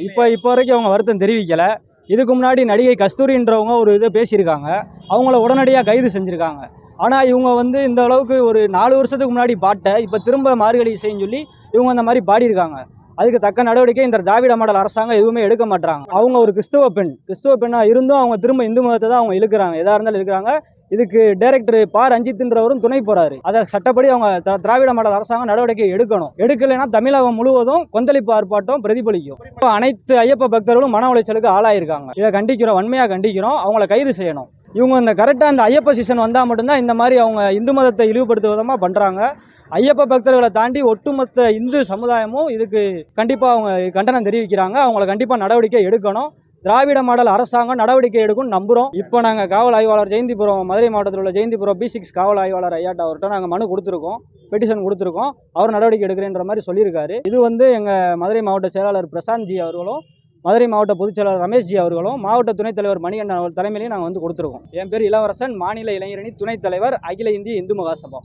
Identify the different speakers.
Speaker 1: இப்போ வரைக்கும் அவங்க வருத்தம் தெரிவிக்கல. இதுக்கு முன்னாடி நடிகை கஸ்தூரின்றவங்க ஒரு இதை பேசியிருக்காங்க. அவங்கள உடனடியாக கைது செஞ்சுருக்காங்க. ஆனால் இவங்க வந்து இந்த அளவுக்கு ஒரு 4 வருஷத்துக்கு முன்னாடி பாட்டை இப்போ திரும்ப மார்கழி இசைன்னு சொல்லி இவங்க அந்த மாதிரி பாடியிருக்காங்க. அதுக்கு தக்க நடவடிக்கை இந்த திராவிட மாடல் அரசாங்கம் எதுவுமே எடுக்க மாட்டாங்க. அவங்க ஒரு கிறிஸ்துவ பெண்ணாக இருந்தும் அவங்க திரும்ப இந்து மதத்தை தான் அவங்க இழுக்கிறாங்க. எதாக இருந்தாலும் இழுக்கிறாங்க. இதுக்கு டைரக்டர் பா ரஞ்சித்ன்றவரும் துணை போறாரு. அதை சட்டப்படி அவங்க திராவிட மாடல் அரசாங்கம் நடவடிக்கை எடுக்கணும். எடுக்கலைன்னா தமிழகம் முழுவதும் கொந்தளிப்பு ஆர்ப்பாட்டம் பிரதிபலிக்கும். இப்போ அனைத்து ஐயப்ப பக்தர்களும் மன உளைச்சலுக்கு ஆளாயிருக்காங்க. இதை கண்டிக்கிறோம், வன்மையாக கண்டிக்கிறோம். அவங்கள கைது செய்யணும். இவங்க இந்த கரெக்டாக இந்த ஐயப்ப சீசன் வந்தால் மட்டும்தான் இந்த மாதிரி அவங்க இந்து மதத்தை இழிவுபடுத்தும் விதமாக பண்ணுறாங்க. ஐயப்ப பக்தர்களை தாண்டி ஒட்டுமொத்த இந்து சமுதாயமும் இதுக்கு கண்டிப்பாக அவங்க கண்டனம் தெரிவிக்கிறாங்க. அவங்கள கண்டிப்பாக நடவடிக்கை எடுக்கணும். திராவிட மாடல் அரசாங்கம் நடவடிக்கை எடுக்கும் நம்புகிறோம். இப்போ நாங்கள் காவல் ஆய்வாளர் ஜெயந்திபுரம், மதுரை மாவட்டத்தில் உள்ள ஜெயந்திபுரம் B6 காவல் ஆய்வாளர் ஐயாட்ட அவர்கிட்ட நாங்கள் மனு கொடுத்துருக்கோம், பெட்டிஷன் கொடுத்துருக்கோம். அவர் நடவடிக்கை எடுக்கிறேன்ற மாதிரி சொல்லியிருக்காரு. இது வந்து எங்கள் மதுரை மாவட்ட செயலாளர் பிரசாந்த் ஜி அவர்களும், மதுரை மாவட்ட பொதுச் செயலாளர் ரமேஷ் ஜி அவர்களும், மாவட்ட துணைத் தலைவர் மணிகண்டன் அவர் தலைமையிலையும் நாங்கள் வந்து கொடுத்துருக்கோம். என் பேர் இளவரசன், மாநில இளைஞரணி துணைத் தலைவர், அகில இந்திய இந்து மகாசபா.